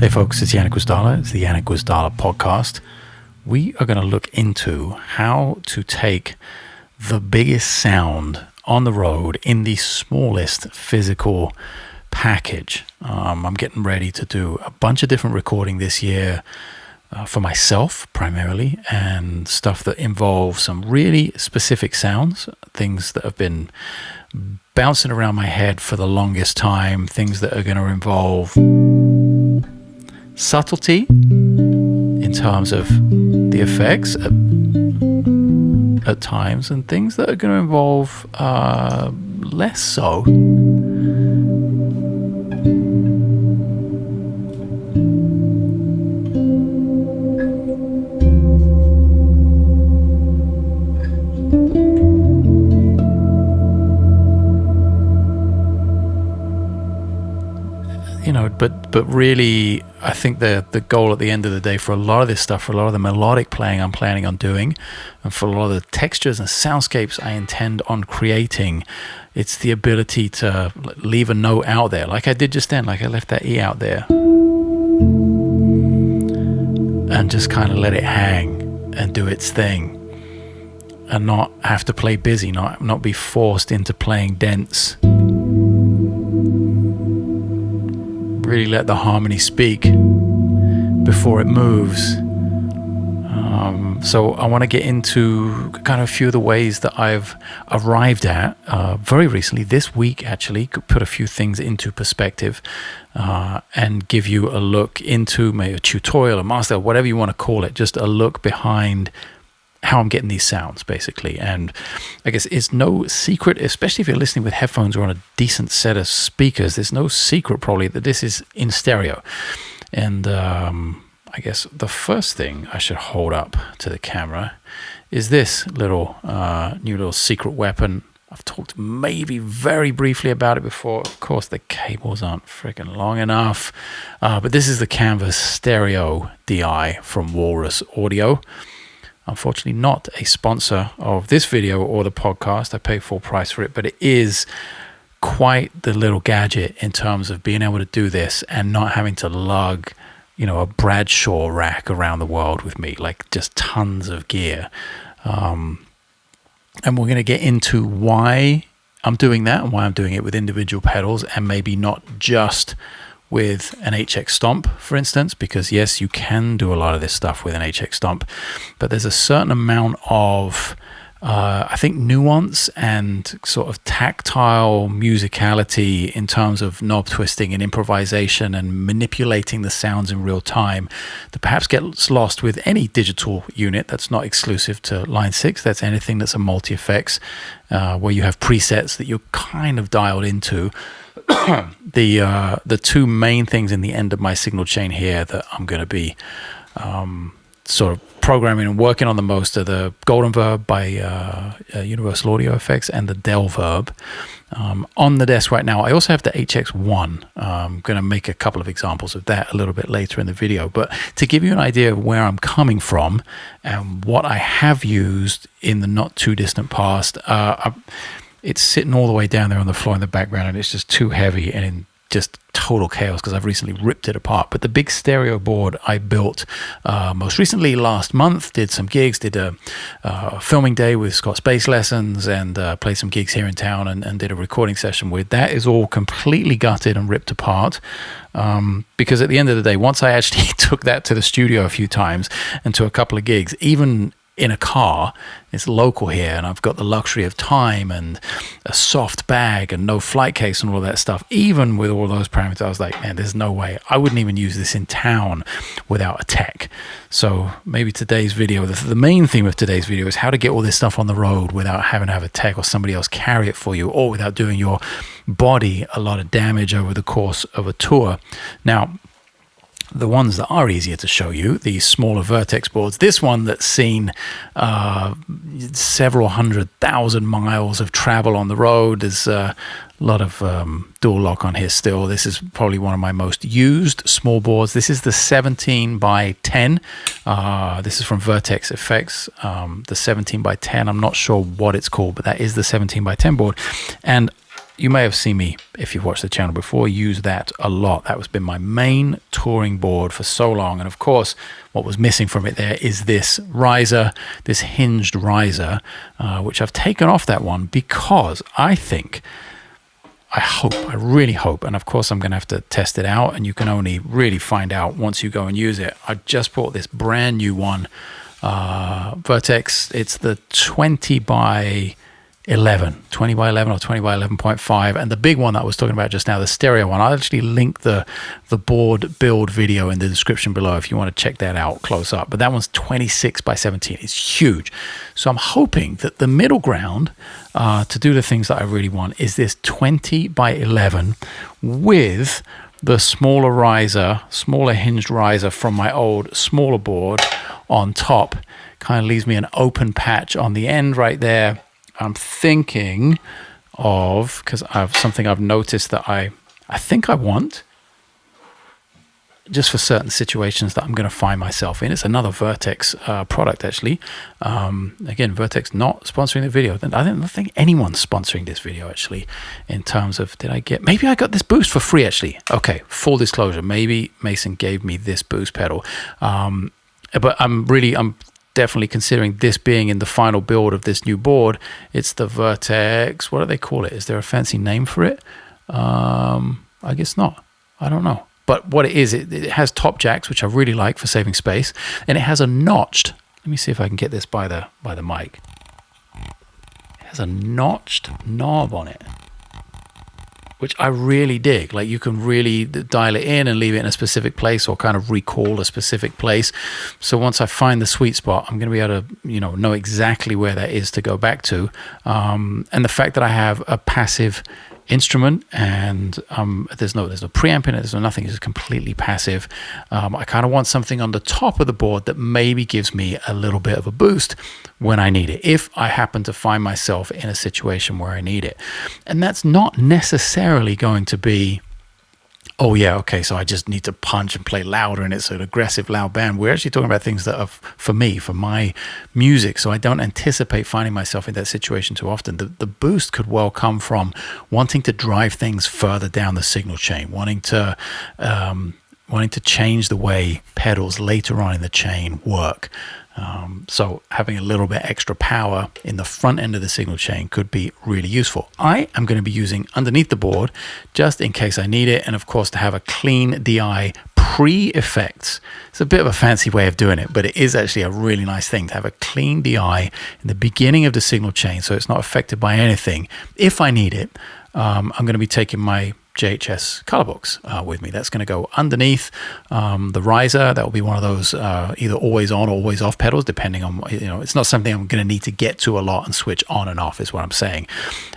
Hey folks, it's Janek Gwizdala. It's the Janek Gwizdala podcast. We are going to look into how to take the biggest sound on the road in the smallest physical package. I'm getting ready to do a bunch of different recording this year for myself primarily, and stuff that involves some really specific sounds, things that have been bouncing around my head for the longest time, things that are going to involve subtlety in terms of the effects at times, and things that are going to involve less so. But really, I think the goal at the end of the day for a lot of this stuff, for a lot of the melodic playing I'm planning on doing, and for a lot of the textures and soundscapes I intend on creating, it's the ability to leave a note out there, like I did just then, like I left that E out there, and just kind of let it hang and do its thing, and not have to play busy, not be forced into playing dense. Really let the harmony speak before it moves. So I want to get into kind of a few of the ways that I've arrived at very recently, this week actually, could put a few things into perspective and give you a look into maybe a tutorial, a master, whatever you want to call it, just a look behind how I'm getting these sounds, basically. And I guess it's no secret, especially if you're listening with headphones or on a decent set of speakers, there's no secret probably that this is in stereo. And I guess the first thing I should hold up to the camera is this little new little secret weapon. I've talked maybe very briefly about it before. Of course, the cables aren't freaking long enough. But this is the Canvas Stereo DI from Walrus Audio. Unfortunately, not a sponsor of this video or the podcast. I pay full price for it, but it is quite the little gadget in terms of being able to do this and not having to lug, a Bradshaw rack around the world with me, like just tons of gear. And we're going to get into why I'm doing that and why I'm doing it with individual pedals and maybe not just with an HX Stomp, for instance, because yes, you can do a lot of this stuff with an HX Stomp, but there's a certain amount of, I think, nuance and sort of tactile musicality in terms of knob twisting and improvisation and manipulating the sounds in real time that perhaps gets lost with any digital unit that's not exclusive to Line 6. That's anything that's a multi-effects, where you have presets that you're kind of dialed into. The two main things in the end of my signal chain here that I'm going to be sort of programming and working on the most are the Golden Verb by Universal Audio Effects and the Del Verb. On the desk right now, I also have the HX1. I'm going to make a couple of examples of that a little bit later in the video. But to give you an idea of where I'm coming from and what I have used in the not too distant past, it's sitting all the way down there on the floor in the background, and it's just too heavy and in just total chaos because I've recently ripped it apart. But the big stereo board I built most recently last month, did some gigs, did a filming day with Scott Space Lessons, and played some gigs here in town and did a recording session with. That is all completely gutted and ripped apart because at the end of the day, once I actually took that to the studio a few times and to a couple of gigs, even in a car, it's local here, and I've got the luxury of time and a soft bag and no flight case and all that stuff. Even with all those parameters, I was like, man, there's no way. I wouldn't even use this in town without a tech. So maybe today's video, the main theme of today's video is how to get all this stuff on the road without having to have a tech or somebody else carry it for you, or without doing your body a lot of damage over the course of a tour. Now, the ones that are easier to show you, these smaller Vertex boards, this one that's seen several 100,000 miles of travel on the road. There's a lot of dual lock on here still. This is probably one of my most used small boards. This is the 17 by 10. This is from Vertex Effects, the 17 by 10. I'm not sure what it's called, but that is the 17 by 10 board. And you may have seen me, if you've watched the channel before, use that a lot. That has been my main touring board for so long. And of course, what was missing from it there is this riser, this hinged riser, which I've taken off that one because I really hope, and of course I'm going to have to test it out, and you can only really find out once you go and use it. I just bought this brand new one, Vertex. It's the 20 by 11 or 20 by 11.5, and the big one that I was talking about just now, the stereo one, I'll actually link the board build video in the description below if you want to check that out close up. But that one's 26 by 17. It's huge. So I'm hoping that the middle ground to do the things that I really want is this 20 by 11 with the smaller hinged riser from my old smaller board on top. Kind of leaves me an open patch on the end right there. I'm thinking of, because something I've noticed that I think I want, just for certain situations that I'm going to find myself in. It's another Vertex product, actually. Again, Vertex not sponsoring the video. I don't think anyone's sponsoring this video, actually, in terms of, maybe I got this boost for free, actually. Okay, full disclosure, maybe Mason gave me this boost pedal. But I'm definitely considering this being in the final build of this new board. It's the Vertex, what do they call it? Is there a fancy name for it? I guess not. I don't know. But what it is, it has top jacks, which I really like for saving space. And it has a notched, let me see if I can get this by the mic. It has a notched knob on it, which I really dig. Like, you can really dial it in and leave it in a specific place, or kind of recall a specific place. So once I find the sweet spot, I'm going to be able to, know exactly where that is to go back to. And the fact that I have a passive instrument, and there's no preamp in it, there's no nothing, it's just completely passive. I kind of want something on the top of the board that maybe gives me a little bit of a boost when I need it, if I happen to find myself in a situation where I need it. And that's not necessarily going to be, oh yeah, okay, so I just need to punch and play louder and it's an aggressive loud band. We're actually talking about things that are for me, for my music, so I don't anticipate finding myself in that situation too often. The boost could well come from wanting to drive things further down the signal chain, wanting to change the way pedals later on in the chain work. So having a little bit extra power in the front end of the signal chain could be really useful. I am going to be using underneath the board just in case I need it, and of course to have a clean DI pre-effects. It's a bit of a fancy way of doing it, but it is actually a really nice thing to have a clean DI in the beginning of the signal chain so it's not affected by anything. If I need it, I'm going to be taking my JHS color box with me. That's going to go underneath the riser. That will be one of those either always on or always off pedals, depending on, it's not something I'm going to need to get to a lot and switch on and off, is what I'm saying.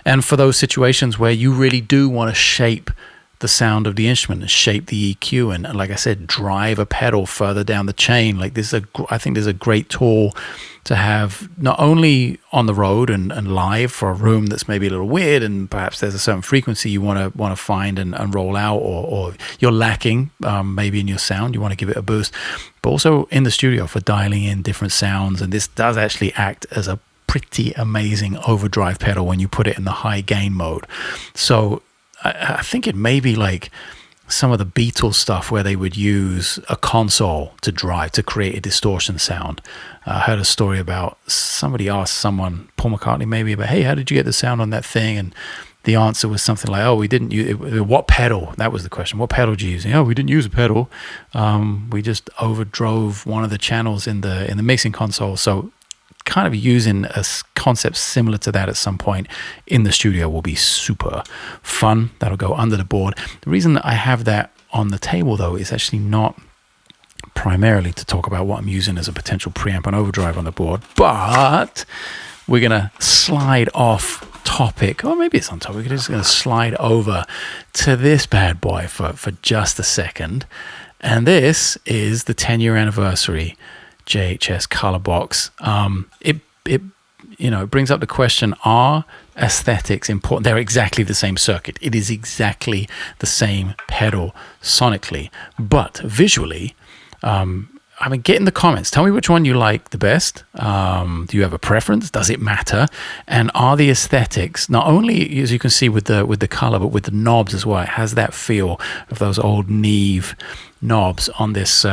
And for those situations where you really do want to shape the sound of the instrument and shape the EQ and like I said, drive a pedal further down the chain, like I think this is a great tool to have, not only on the road and live for a room that's maybe a little weird and perhaps there's a certain frequency you want to find and roll out, or you're lacking maybe in your sound, you want to give it a boost, but also in the studio for dialing in different sounds. And this does actually act as a pretty amazing overdrive pedal when you put it in the high gain mode. So I think it may be like some of the Beatles stuff where they would use a console to drive to create a distortion sound. I heard a story about somebody asked someone, Paul McCartney maybe, about, hey, how did you get the sound on that thing? And the answer was something like, oh, we didn't use it. What pedal? That was the question. What pedal did you use? And, oh, we didn't use a pedal. We just overdrove one of the channels in the mixing console. So kind of using a concept similar to that at some point in the studio will be super fun. That'll go under the board. The reason that I have that on the table though is actually not primarily to talk about what I'm using as a potential preamp and overdrive on the board, but we're gonna slide off topic, or maybe it's on topic, we're just gonna slide over to this bad boy for just a second. And this is the 10-year anniversary JHS color box. It brings up the question, are aesthetics important? They're exactly the same circuit. It is exactly the same pedal sonically, but visually, I mean, get in the comments. Tell me which one you like the best. Do you have a preference? Does it matter? And are the aesthetics, not only as you can see with the color, but with the knobs as well? It has that feel of those old Neve knobs on this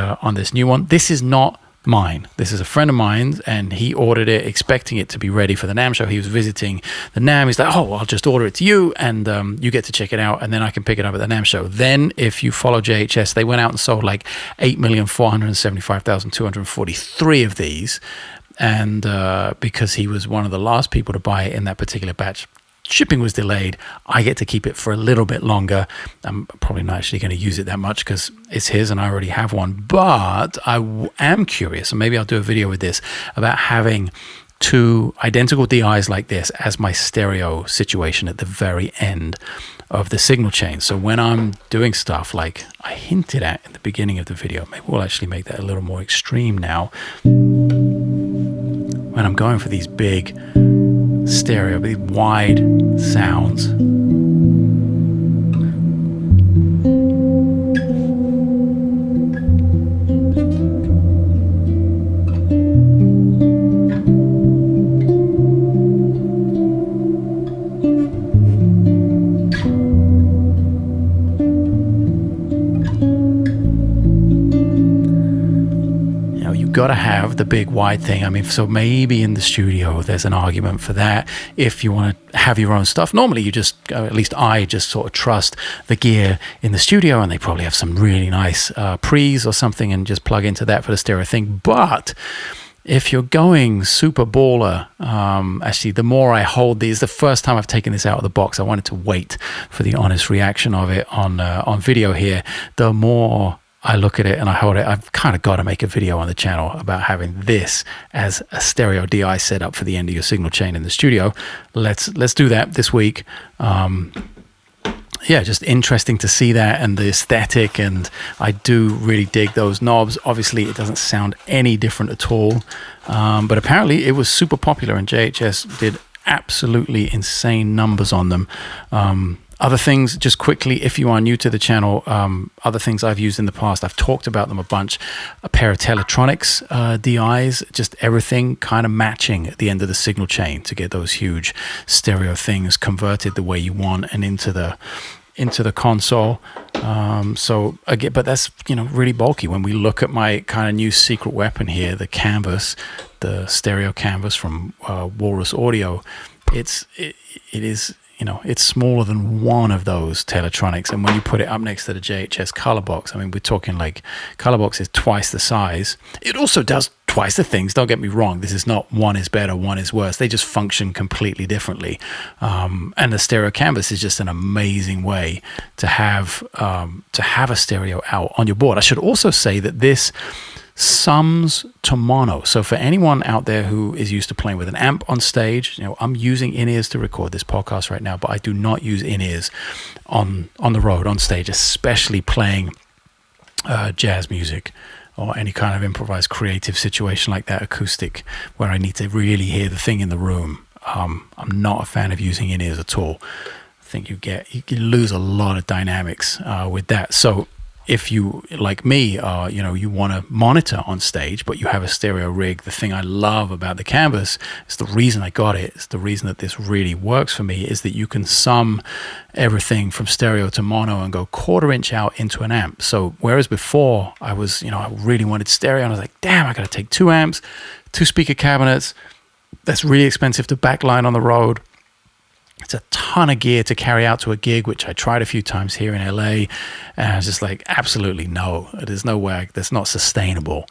new one. This is not mine. This is a friend of mine, and he ordered it expecting it to be ready for the NAMM show. He was visiting the NAMM. He's like, oh, I'll just order it to you, and you get to check it out, and then I can pick it up at the NAMM show. Then if you follow JHS, they went out and sold like 8,475,243 of these, and because he was one of the last people to buy it in that particular batch, shipping was delayed. I get to keep it for a little bit longer. I'm probably not actually going to use it that much because it's his and I already have one. But I am curious, and maybe I'll do a video with this, about having two identical DIs like this as my stereo situation at the very end of the signal chain. So when I'm doing stuff like I hinted at in the beginning of the video, maybe we'll actually make that a little more extreme now. When I'm going for these big stereo, these wide sounds. Got to have the big wide thing. I mean, so maybe in the studio there's an argument for that. If you want to have your own stuff, normally you just, at least I just sort of trust the gear in the studio, and they probably have some really nice pre's or something, and just plug into that for the stereo thing. But if you're going super baller, actually, the more I hold these, the first time I've taken this out of the box, I wanted to wait for the honest reaction of it on video here. The more I look at it and I hold it, I've kind of got to make a video on the channel about having this as a stereo DI setup for the end of your signal chain in the studio. Let's do that this week. Yeah, just interesting to see that and the aesthetic, and I do really dig those knobs. Obviously, it doesn't sound any different at all, but apparently it was super popular, and JHS did absolutely insane numbers on them. Other things, just quickly, if you are new to the channel, other things I've used in the past, I've talked about them a bunch. A pair of Teletronics DIs, just everything kind of matching at the end of the signal chain to get those huge stereo things converted the way you want and into the console. So again, but that's, really bulky. When we look at my kind of new secret weapon here, the canvas, the stereo canvas from Walrus Audio, it is, it's smaller than one of those Teletronics. And when you put it up next to the JHS color box, I mean, we're talking like color box is twice the size. It also does twice the things. Don't get me wrong. This is not one is better, one is worse. They just function completely differently. And the stereo canvas is just an amazing way to have a stereo out on your board. I should also say that this sums to mono. So for anyone out there who is used to playing with an amp on stage, I'm using in-ears to record this podcast right now, but I do not use in-ears on the road, on stage, especially playing jazz music or any kind of improvised creative situation like that, acoustic, where I need to really hear the thing in the room. I'm not a fan of using in-ears at all. I think you lose a lot of dynamics with that. So if you, like me, you want to monitor on stage, but you have a stereo rig, the thing I love about the canvas, it's the reason I got it, it's the reason that this really works for me, is that you can sum everything from stereo to mono and go 1/4 inch out into an amp. So whereas before I was, I really wanted stereo, and I was like, damn, I got to take 2 amps, 2 speaker cabinets. That's really expensive to backline on the road. It's a ton of gear to carry out to a gig, which I tried a few times here in LA, and I was just like, absolutely no, there's no way, that's not sustainable.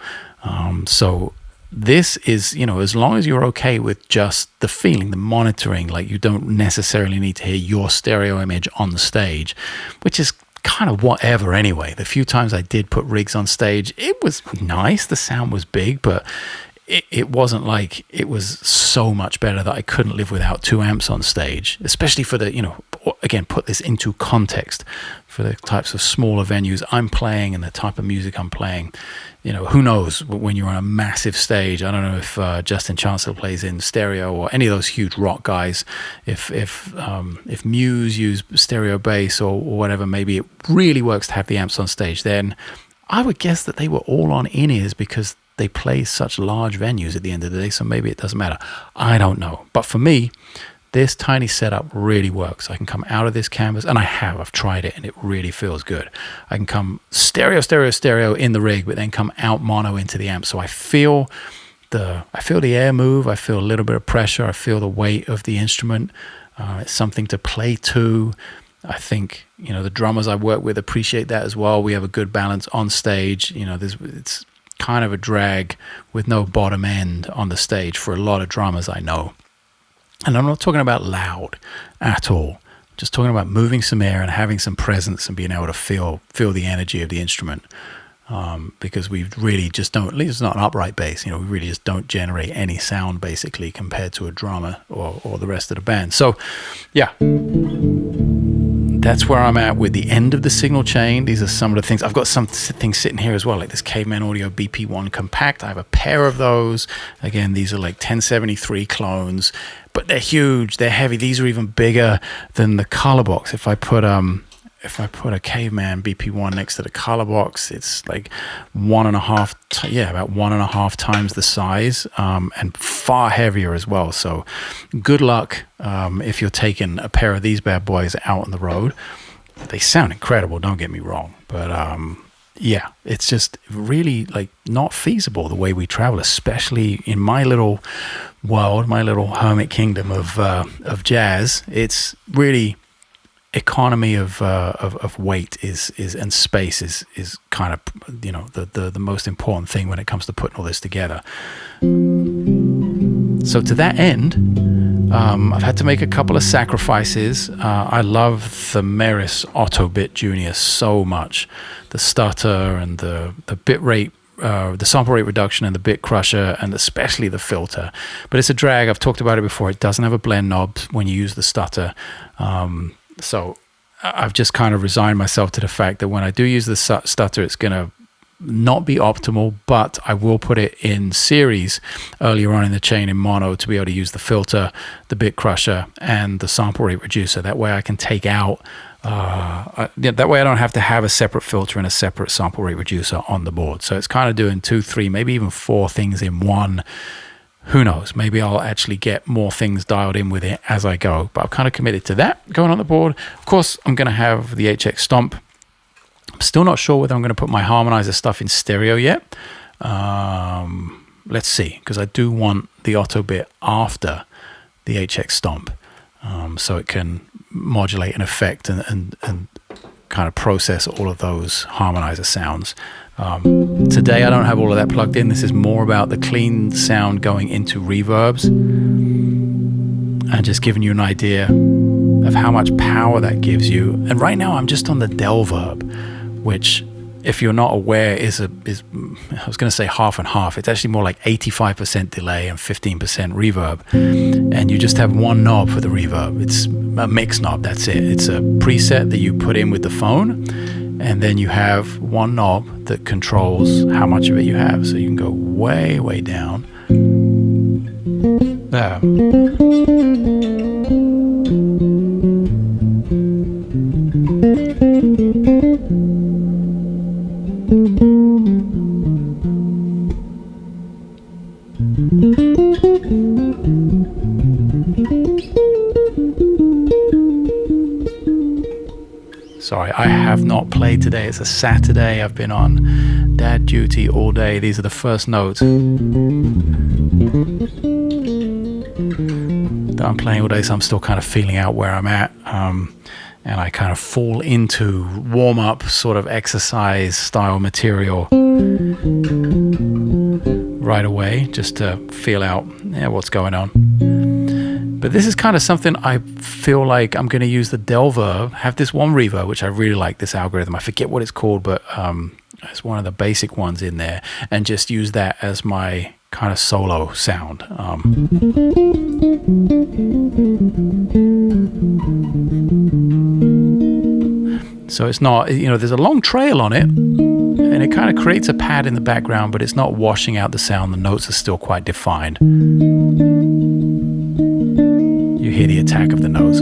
So this is, as long as you're okay with just the feeling, the monitoring, like you don't necessarily need to hear your stereo image on the stage, which is kind of whatever anyway. The few times I did put rigs on stage, it was nice, the sound was big, but it wasn't like it was so much better that I couldn't live without 2 amps on stage, especially for the, again, put this into context for the types of smaller venues I'm playing and the type of music I'm playing. Who knows when you're on a massive stage. I don't know if Justin Chancellor plays in stereo or any of those huge rock guys. If Muse use stereo bass or whatever, maybe it really works to have the amps on stage. Then I would guess that they were all on in-ears because they play such large venues at the end of the day, so maybe it doesn't matter. I don't know. But for me, this tiny setup really works. I can come out of this canvas, and I've tried it, and it really feels good. I can come stereo, stereo, stereo in the rig, but then come out mono into the amp. So I feel the air move. I feel a little bit of pressure. I feel the weight of the instrument. It's something to play to. I think, the drummers I work with appreciate that as well. We have a good balance on stage. It's kind of a drag with no bottom end on the stage for a lot of drummers I know. And I'm not talking about loud at all. I'm just talking about moving some air and having some presence and being able to feel the energy of the instrument. Because we really just don't, at least it's not an upright bass, we really just don't generate any sound basically compared to a drummer or the rest of the band. So yeah, that's where I'm at with the end of the signal chain. These are some of the things. I've got some things sitting here as well, like this Caveman Audio BP1 Compact. I have a pair of those. Again, these are like 1073 clones, but they're huge, they're heavy. These are even bigger than the color box. If I put a Caveman BP1 next to the color box, it's like about 1.5 times the size, and far heavier as well. So good luck if you're taking a pair of these bad boys out on the road. They sound incredible, don't get me wrong, but yeah, it's just really like not feasible the way we travel, especially in my little world, my little hermit kingdom of jazz. It's really economy of weight is and space is kind of the most important thing when it comes to putting all this together. So to that end, I've had to make a couple of sacrifices. I love the Meris Autobit Junior so much. The stutter and the bit rate, the sample rate reduction and the bit crusher, and especially the filter. But it's a drag. I've talked about it before. It doesn't have a blend knob when you use the stutter. So I've just kind of resigned myself to the fact that when I do use the stutter, it's going to not be optimal, but I will put it in series earlier on in the chain in mono to be able to use the filter, the bit crusher, and the sample rate reducer. That way I can take out, that way I don't have to have a separate filter and a separate sample rate reducer on the board. So it's kind of doing 2, 3, maybe even 4 things in one. Who knows? Maybe I'll actually get more things dialed in with it as I go. But I'm kind of committed to that going on the board. Of course, I'm going to have the HX Stomp. I'm still not sure whether I'm going to put my harmonizer stuff in stereo yet. Let's see, because I do want the auto bit after the HX Stomp, so it can modulate an effect and kind of process all of those harmonizer sounds. Today I don't have all of that plugged in. This is more about the clean sound going into reverbs and just giving you an idea of how much power that gives you. And right now I'm just on the Delverb, which, if you're not aware, is I was going to say half and half. It's actually more like 85% delay and 15% reverb. And you just have one knob for the reverb. It's a mix knob, that's it. It's a preset that you put in with the phone, and then you have one knob that controls how much of it you have. So you can go way, way down. There. Sorry, I have not played today. It's a Saturday. I've been on dad duty all day. These are the first notes that I'm playing all day, so I'm still kind of feeling out where I'm at. And I kind of fall into warm-up sort of exercise style material right away, just to feel out what's going on. But this is kind of something I feel like I'm going to use the Delverb, have this one reverb, which I really like, this algorithm. I forget what it's called, but it's one of the basic ones in there, and just use that as my kind of solo sound. So it's not, there's a long trail on it, and it kind of creates a pad in the background, but it's not washing out the sound. The notes are still quite defined. You hear the attack of the notes.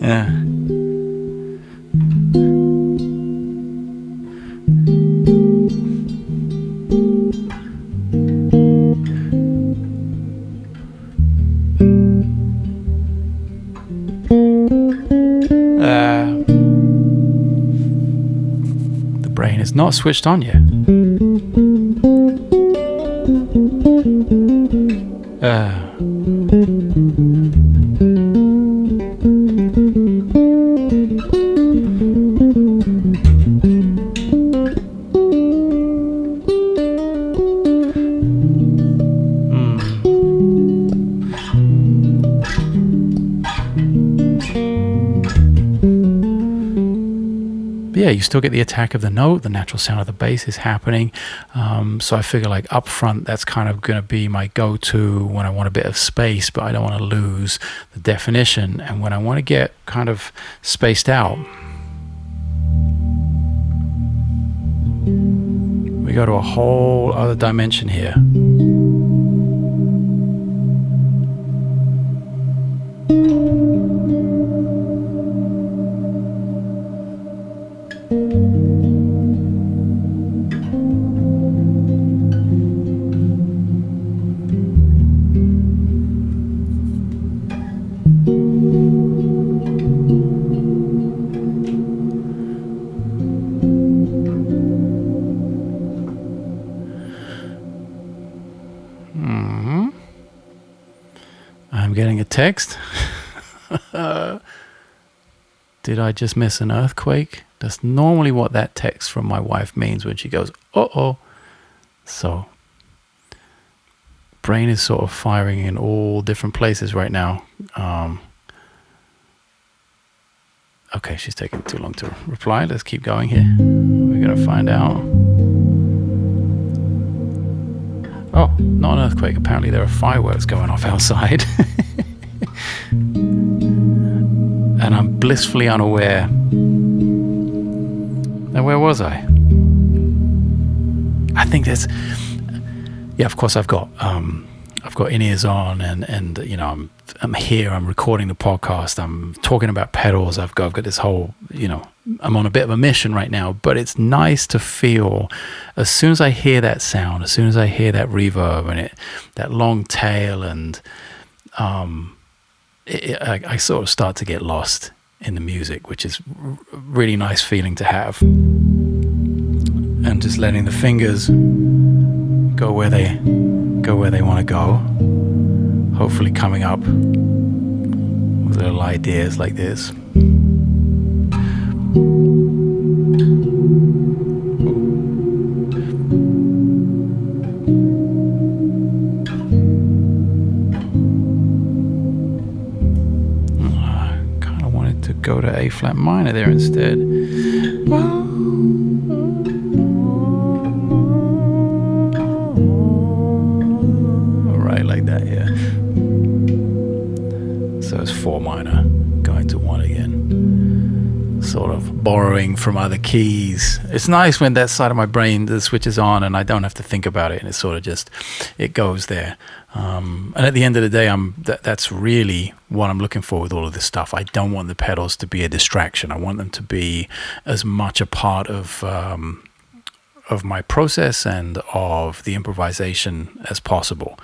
Yeah. The brain is not switched on yet. Yeah, you still get the attack of the note, the natural sound of the bass is happening. So I figure like up front, that's kind of going to be my go-to when I want a bit of space, but I don't want to lose the definition. And when I want to get kind of spaced out, we go to a whole other dimension here. I'm getting a text. Did I just miss an earthquake? That's normally what that text from my wife means when she goes, uh-oh. So, brain is sort of firing in all different places right now. Okay, she's taking too long to reply. Let's keep going here. We're going to find out. Oh, not an earthquake. Apparently there are fireworks going off outside. And I'm blissfully unaware. Now, where was I? I think there's... Yeah, of course I've got in-ears on, and you know, I'm here, I'm recording the podcast, I'm talking about pedals, I've got this whole, you know, I'm on a bit of a mission right now, but it's nice to feel, as soon as I hear that sound, as soon as I hear that reverb and that long tail, and I sort of start to get lost in the music, which is really nice feeling to have. And just letting the fingers go where they want to go, hopefully coming up with little ideas like this. I kind of wanted to go to A flat minor there instead. Like that, yeah. So it's 4 minor going to 1 again, sort of borrowing from other keys. It's nice when that side of my brain, the switch is on and I don't have to think about it, and it's sort of just, it goes there. And at the end of the day, that's really what I'm looking for with all of this stuff. I don't want the pedals to be a distraction. I want them to be as much a part of my process and of the improvisation as possible.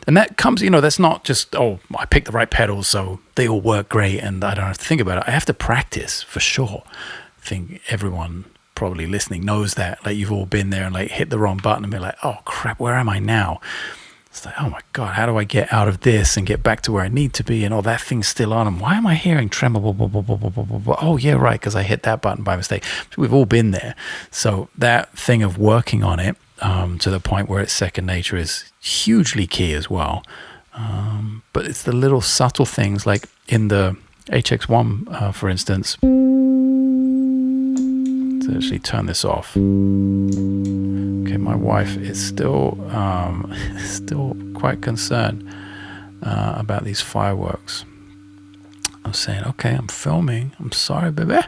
And that comes, you know, that's not just, oh, I picked the right pedals so they all work great and I don't have to think about it. I have to practice for sure. I think everyone probably listening knows that. Like, you've all been there and like hit the wrong button and be like, oh crap, where am I now? It's like, oh my God, how do I get out of this and get back to where I need to be? And all that thing's still on. And why am I hearing tremble? Oh yeah, right, because I hit that button by mistake. We've all been there. So that thing of working on it to the point where it's second nature is hugely key as well. But it's the little subtle things, like in the HX1, for instance. Let's actually turn this off. Okay, my wife is still quite concerned about these fireworks. I'm saying, okay, I'm filming. I'm sorry, baby.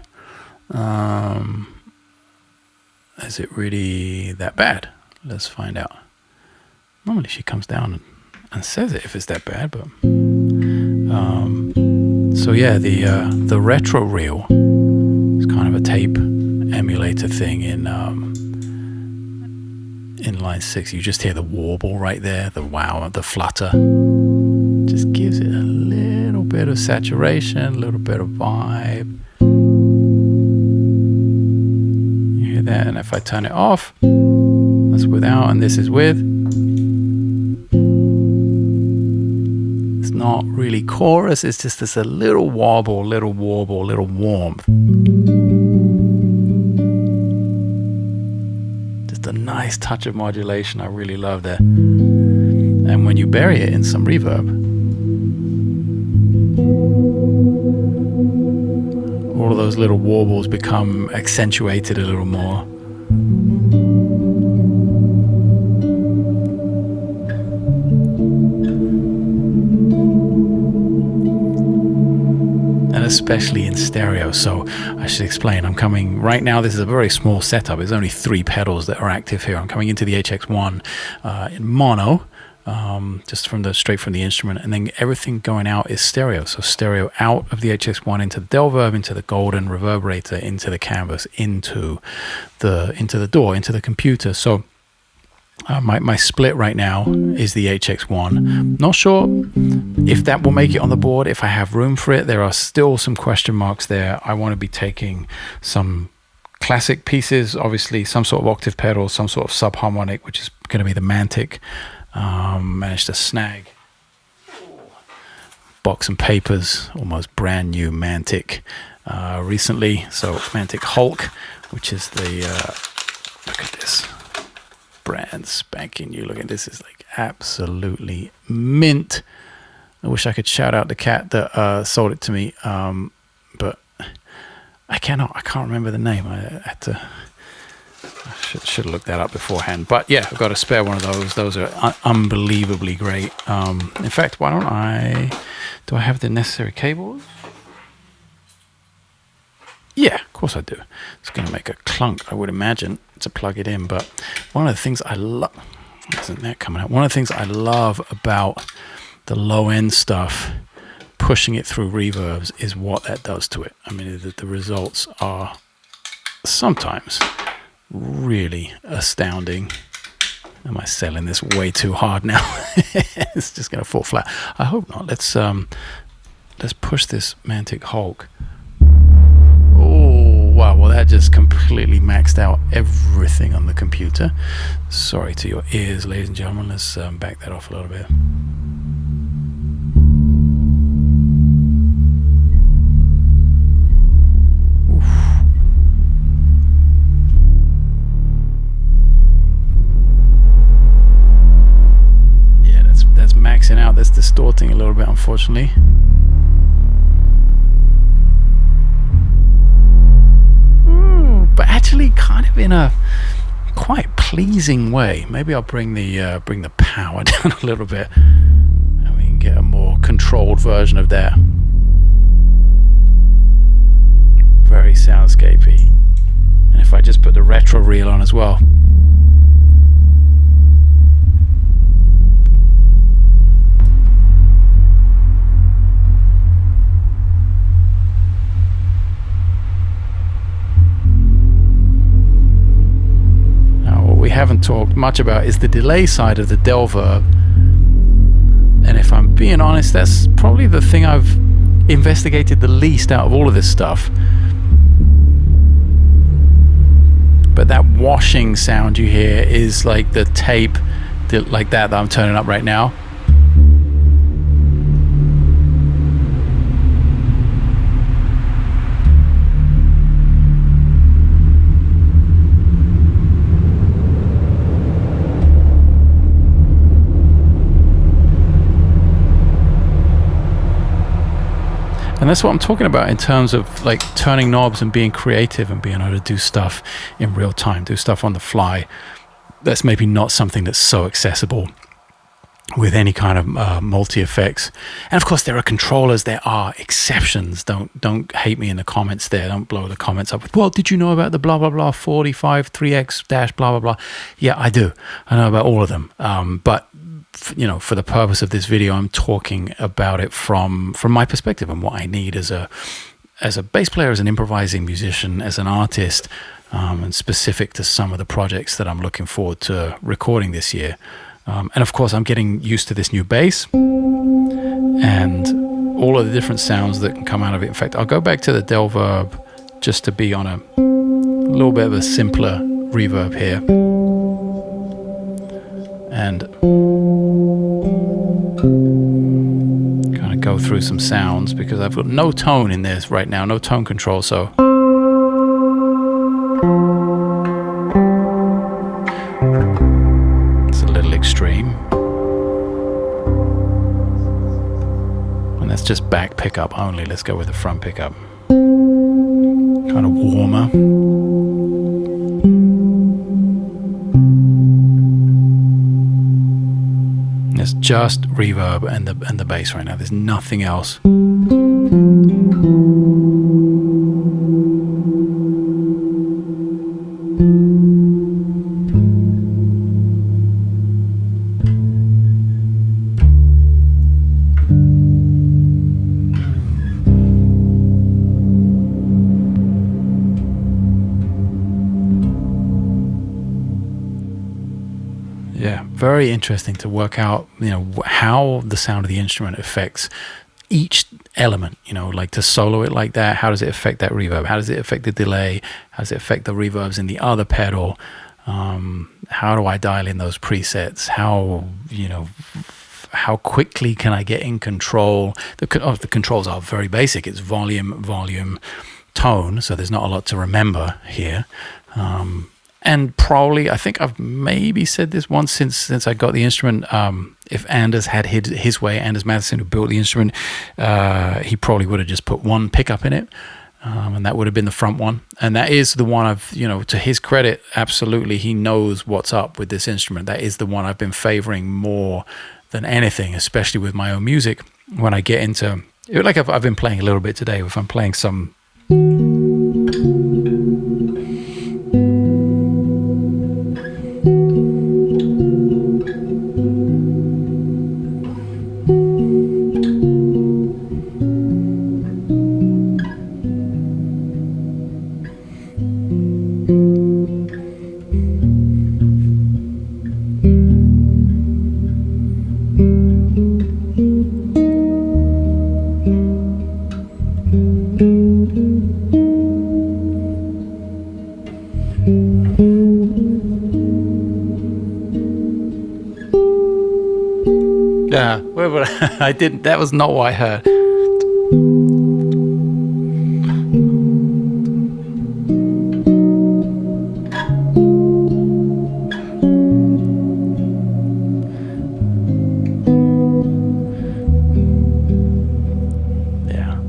Is it really that bad? Let's find out. Normally she comes down and says it if it's that bad, but So yeah, the retro reel is kind of a tape emulator thing in line 6. You just hear the warble right there, the wow, the flutter. Just gives it a little bit of saturation, a little bit of vibe. You hear that? And if I turn it off, that's without, and this is with. It's not really chorus, it's just this a little wobble, little warble, little warmth. Just a nice touch of modulation I really love there. And when you bury it in some reverb, all of those little warbles become accentuated a little more. And especially in stereo. So I should explain, I'm coming right now, this is a very small setup. There's only 3 pedals that are active here. I'm coming into the HX1 in mono. Just straight from the instrument, and then everything going out is stereo. So stereo out of the HX1 into the Delverb, into the golden reverberator, into the canvas, into the DAW, into the computer. So my split right now is the HX1. Not sure if that will make it on the board, if I have room for it. There are still some question marks there. I want to be taking some classic pieces, obviously some sort of octave pedal, some sort of subharmonic, which is going to be the Mantic. Managed to snag box and papers, almost brand new Mantic recently. So Mantic Hulk, which is the look at this, brand spanking new. Look at this, is like absolutely mint. I wish I could shout out the cat that sold it to me, but I can't remember the name. I had to. I should have looked that up beforehand. But yeah, I've got a spare one of those. Those are unbelievably great. In fact, why don't do I have the necessary cables? Yeah, of course I do. It's going to make a clunk, I would imagine, to plug it in. But one of the things I love, isn't that coming out? One of the things I love about the low end stuff, pushing it through reverbs, is what that does to it. I mean, the results are sometimes really astounding. Am I selling this way too hard now? It's just going to fall flat. I hope not. Let's push this Mantic Hulk. Oh wow! Well, that just completely maxed out everything on the computer. Sorry to your ears, ladies and gentlemen. Let's back that off a little bit. Maxing out, that's distorting a little bit, unfortunately. But actually kind of in a quite pleasing way. Maybe I'll bring the power down a little bit and we can get a more controlled version of that. Very soundscapey. And if I just put the retro reel on as well. Haven't talked much about is the delay side of the Delverb, and if I'm being honest, that's probably the thing I've investigated the least out of all of this stuff. But that washing sound you hear is like the tape like that I'm turning up right now. And that's what I'm talking about in terms of like turning knobs and being creative and being able to do stuff in real time, do stuff on the fly. That's maybe not something that's so accessible with any kind of multi-effects. And of course there are controllers, there are exceptions. Don't hate me in the comments there. Don't blow the comments up with, well, did you know about the blah blah blah 45 3x dash blah blah blah? Yeah, I do. I know about all of them. But for the purpose of this video, I'm talking about it from my perspective and what I need as a bass player, as an improvising musician, as an artist, and specific to some of the projects that I'm looking forward to recording this year. And of course, I'm getting used to this new bass and all of the different sounds that can come out of it. In fact, I'll go back to the Delverb just to be on a little bit of a simpler reverb here. And kind of go through some sounds because I've got no tone in this right now, no tone control, so it's a little extreme. And that's just back pickup only. Let's go with the front pickup. Kind of warmer. It's just reverb and the bass right now. There's nothing else. Yeah, very interesting to work out, how the sound of the instrument affects each element, like to solo it like that. How does it affect that reverb? How does it affect the delay? How does it affect the reverbs in the other pedal? How do I dial in those presets? How quickly can I get in control? The controls are very basic. It's volume, tone. So there's not a lot to remember here. And probably, I think I've maybe said this once since I got the instrument. If Anders had his way, Anders Madison, who built the instrument, he probably would have just put one pickup in it, and that would have been the front one. And that is the one I've, to his credit, absolutely, he knows what's up with this instrument. That is the one I've been favoring more than anything, especially with my own music. When I get into, like I've been playing a little bit today, if I'm playing some. I didn't. That was not what I heard. Yeah,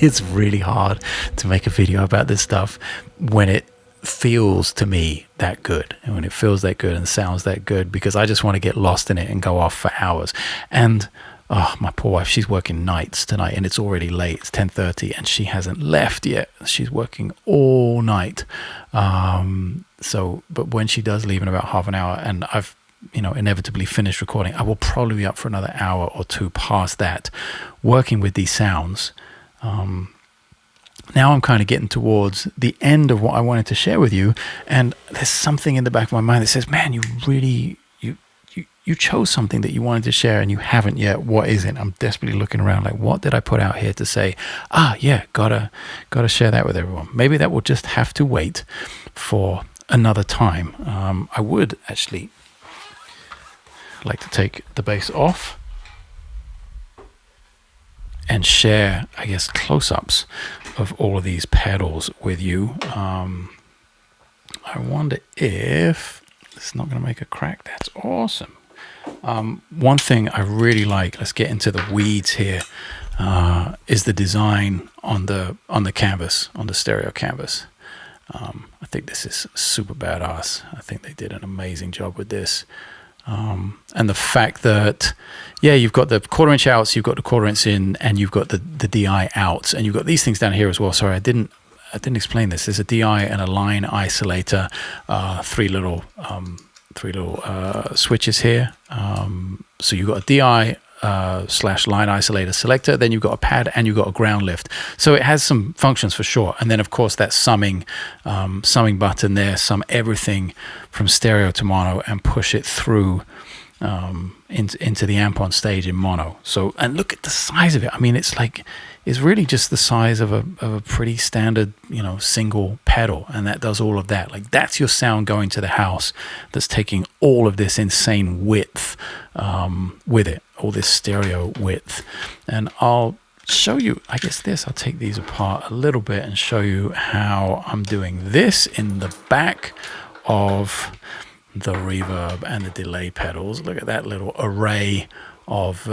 it's really hard to make a video about this stuff when it feels to me that good, and when it feels that good and sounds that good, because I just want to get lost in it and go off for hours. And my poor wife, she's working nights tonight, and it's already late. It's 10:30 and she hasn't left yet. She's working all night. But when she does leave in about half an hour, and I've inevitably finished recording, I will probably be up for another hour or two past that, working with these sounds. Now I'm kind of getting towards the end of what I wanted to share with you, and there's something in the back of my mind that says, man, you chose something that you wanted to share and you haven't yet. What is it? I'm desperately looking around like, what did I put out here to say, yeah, gotta share that with everyone. Maybe that will just have to wait for another time. I would actually like to take the bass off and share, I guess, close-ups of all of these pedals with you. I wonder if it's not going to make a crack. That's awesome. One thing I really like, let's get into the weeds here, is the design on the canvas, on the stereo canvas. I think this is super badass. I think they did an amazing job with this. And the fact that, you've got the 1/4 inch outs, you've got the 1/4 inch in, and you've got the DI outs, and you've got these things down here as well. Sorry, I didn't explain this. There's a DI and a line isolator, three little three little switches here. So you've got a DI / line isolator selector, then you've got a pad, and you've got a ground lift. So it has some functions for sure. And then of course that summing button there, sum everything from stereo to mono and push it through into the amp on stage in mono. So, and look at the size of it. I mean, it's really just the size of a pretty standard, single pedal, and that does all of that. Like, that's your sound going to the house that's taking all of this insane width with it, all this stereo width. And I'll show you, I guess I'll take these apart a little bit and show you how I'm doing this in the back of the reverb and the delay pedals. Look at that little array of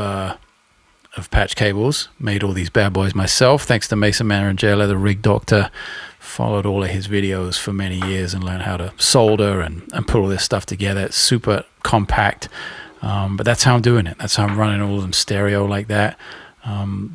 patch cables. Made all these bad boys myself, thanks to Mason Marangella, the rig doctor. Followed all of his videos for many years and learned how to solder and put all this stuff together. It's super compact, but that's how I'm doing it. That's how I'm running all of them stereo like that.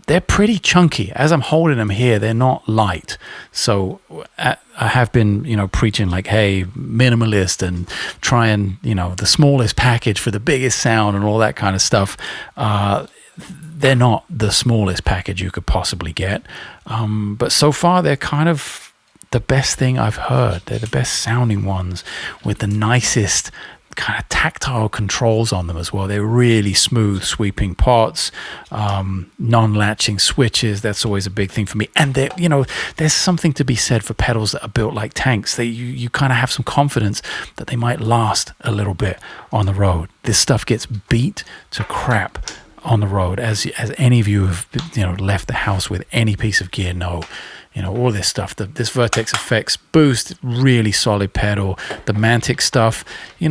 They're pretty chunky. As I'm holding them here, they're not light. So I have been, preaching like, hey, minimalist, and trying, the smallest package for the biggest sound and all that kind of stuff. They're not the smallest package you could possibly get. But so far, they're kind of the best thing I've heard. They're the best sounding ones with the nicest kind of tactile controls on them as well. They're really smooth sweeping pots, non-latching switches. That's always a big thing for me. And there's something to be said for pedals that are built like tanks. You kind of have some confidence that they might last a little bit on the road. This stuff gets beat to crap on the road, as any of you have left the house with any piece of gear know. All this stuff, this Vertex Effects Boost, really solid pedal. The Mantic stuff,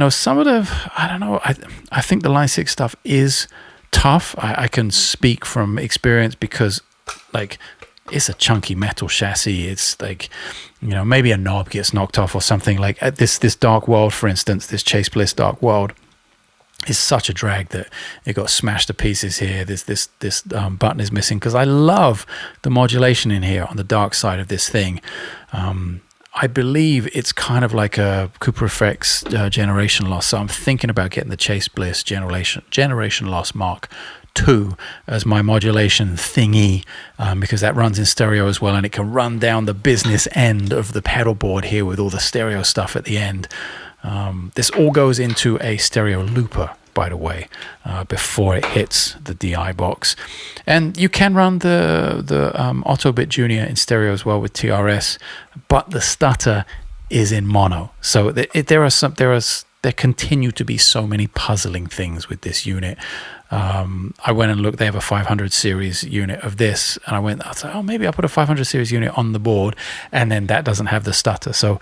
some of I don't know, I think the Line 6 stuff is tough. I can speak from experience because, it's a chunky metal chassis. It's maybe a knob gets knocked off or something. Like this Dark World, for instance, this Chase Bliss Dark World is such a drag that it got smashed to pieces here. This button is missing because I love the modulation in here on the dark side of this thing. I believe it's kind of like a Cooper Effects generation loss. So I'm thinking about getting the Chase Bliss generation loss Mark II as my modulation thingy, because that runs in stereo as well, and it can run down the business end of the pedal board here with all the stereo stuff at the end. This all goes into a stereo looper, by the way, before it hits the DI box. And you can run the Autobit Junior in stereo as well with TRS, but the stutter is in mono. So there continue to be so many puzzling things with this unit. I went and looked. They have a 500 series unit of this, and I was like, oh, maybe I'll put a 500 series unit on the board, and then that doesn't have the stutter. So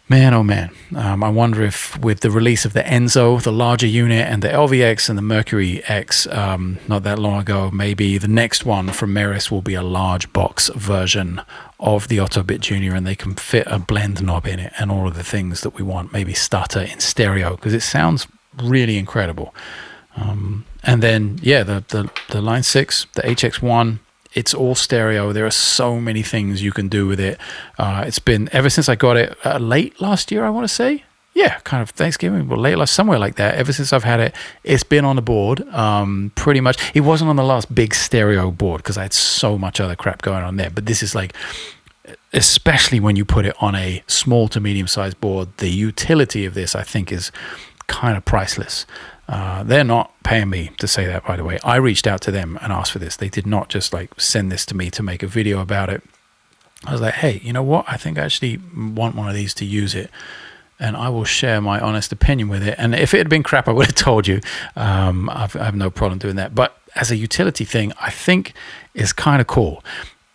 man, oh man, I wonder if with the release of the Enzo, the larger unit, and the LVX and the Mercury X not that long ago, maybe the next one from Meris will be a large box version of the Autobit Junior, and they can fit a blend knob in it and all of the things that we want, maybe stutter in stereo, because it sounds really incredible. And then, the Line 6, the HX1, it's all stereo. There are so many things you can do with it. It's been, ever since I got it late last year, I want to say. Yeah, kind of Thanksgiving, but late last, somewhere like that. Ever since I've had it, it's been on the board pretty much. It wasn't on the last big stereo board because I had so much other crap going on there. But this is especially when you put it on a small to medium-sized board, the utility of this, I think, is kind of priceless. They're not paying me to say that, by the way. I reached out to them and asked for this. They did not just send this to me to make a video about it. I was like, hey, you know what? I think I actually want one of these to use it, and I will share my honest opinion with it. And if it had been crap, I would have told you. I have no problem doing that. But as a utility thing, I think is kind of cool.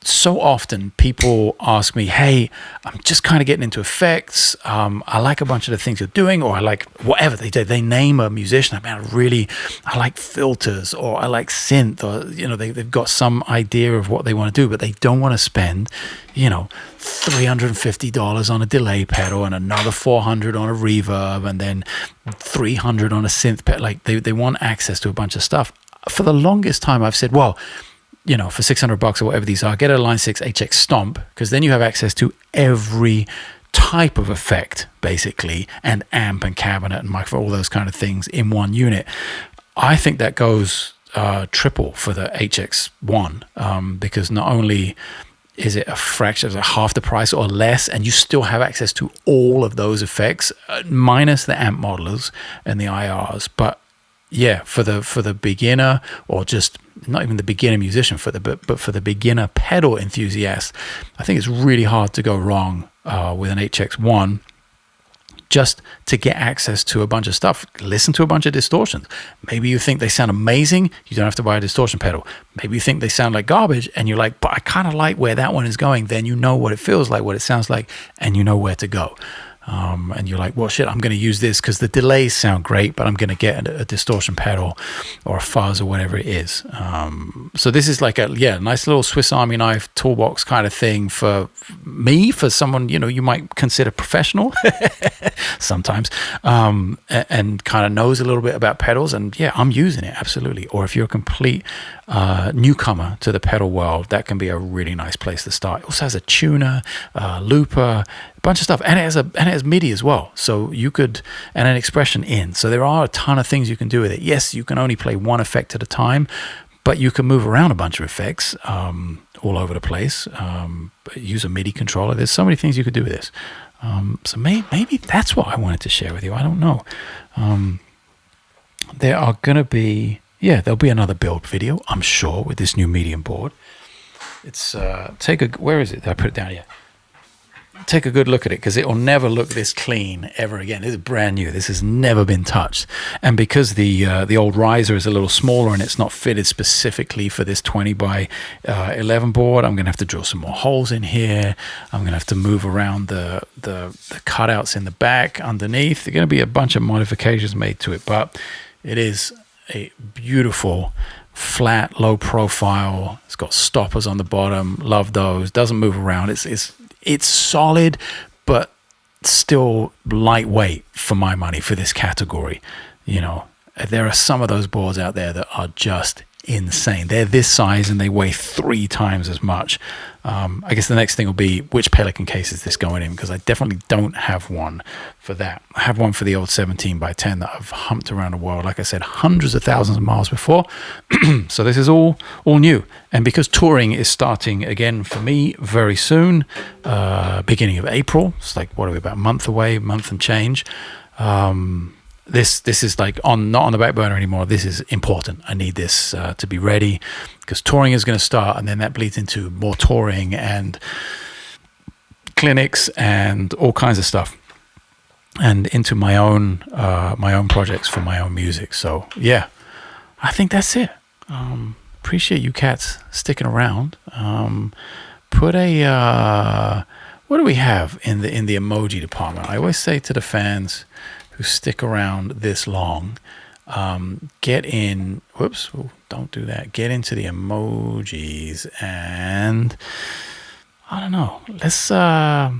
So often people ask me, hey, I'm just kind of getting into effects. I like a bunch of the things you're doing, or I like whatever they do. They name a musician. I like filters, or I like synth, or, they've got some idea of what they want to do, but they don't want to spend, $350 on a delay pedal and another $400 on a reverb and then $300 on a synth pedal. They want access to a bunch of stuff. For the longest time, I've said, well, for $600 or whatever these are, get a Line 6 HX Stomp, because then you have access to every type of effect, basically, and amp and cabinet and microphone, all those kind of things in one unit. I think that goes triple for the HX1, because not only is it a fraction, it's half the price or less, and you still have access to all of those effects, minus the amp modelers and the IRs. But yeah, for the beginner, or just not even the beginner musician, but for the beginner pedal enthusiast, I think it's really hard to go wrong with an HX1, just to get access to a bunch of stuff. Listen to a bunch of distortions. Maybe you think they sound amazing, you don't have to buy a distortion pedal. Maybe you think they sound like garbage and you're like, but I kind of like where that one is going. Then you know what it feels like, what it sounds like, and you know where to go. And you're like, well, shit, I'm going to use this because the delays sound great, but I'm going to get a distortion pedal or a fuzz or whatever it is. So this is like a nice little Swiss Army knife toolbox kind of thing for me, for someone, you might consider professional sometimes, and kind of knows a little bit about pedals. And yeah, I'm using it, absolutely. Or if you're a complete newcomer to the pedal world, that can be a really nice place to start. It also has a tuner, looper, a bunch of stuff, and it has MIDI as well. So you could, and an expression in. So there are a ton of things you can do with it. Yes, you can only play one effect at a time, but you can move around a bunch of effects all over the place. Use a MIDI controller. There's so many things you could do with this. So maybe that's what I wanted to share with you. I don't know. There are going to be, there'll be another build video, I'm sure, with this new medium board. It's where is it? I put it down here. Take a good look at it, because it will never look this clean ever again. This is brand new. This has never been touched. And because the old riser is a little smaller and it's not fitted specifically for this 20 by 11 board, I'm going to have to drill some more holes in here. I'm going to have to move around the cutouts in the back underneath. There are going to be a bunch of modifications made to it, but it is a beautiful, flat, low profile. It's got stoppers on the bottom. Love those. Doesn't move around. It's solid, but still lightweight for my money for this category. There are some of those boards out there that are just insane. They're this size and they weigh 3 times as much. I guess the next thing will be, which Pelican case is this going in? Because I definitely don't have one for that. I have one for the old 17 by 10 that I've humped around the world, like I said, hundreds of thousands of miles before. So this is all new. And because touring is starting again for me very soon, beginning of April, it's like, what are we, about a month away, month and change. This is like not on the back burner anymore. This is important. I need this to be ready, because touring is going to start, and then that bleeds into more touring and clinics and all kinds of stuff, and into my own projects for my own music. So yeah, I think that's it. Appreciate you cats sticking around. Put a what do we have in the emoji department? I always say to the fans who stick around this long, get in, don't do that. Get into the emojis, and I don't know. Let's, I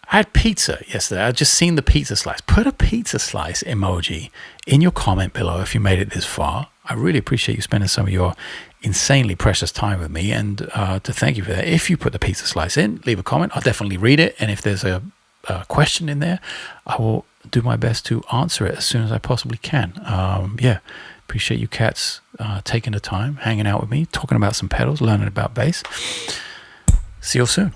had pizza yesterday. I'd just seen the pizza slice. Put a pizza slice emoji in your comment below if you made it this far. I really appreciate you spending some of your insanely precious time with me, and to thank you for that. If you put the pizza slice in, leave a comment. I'll definitely read it, and if there's a question in there, I will do my best to answer it as soon as I possibly can. Appreciate you cats taking the time, hanging out with me, talking about some pedals, learning about bass. See you all soon.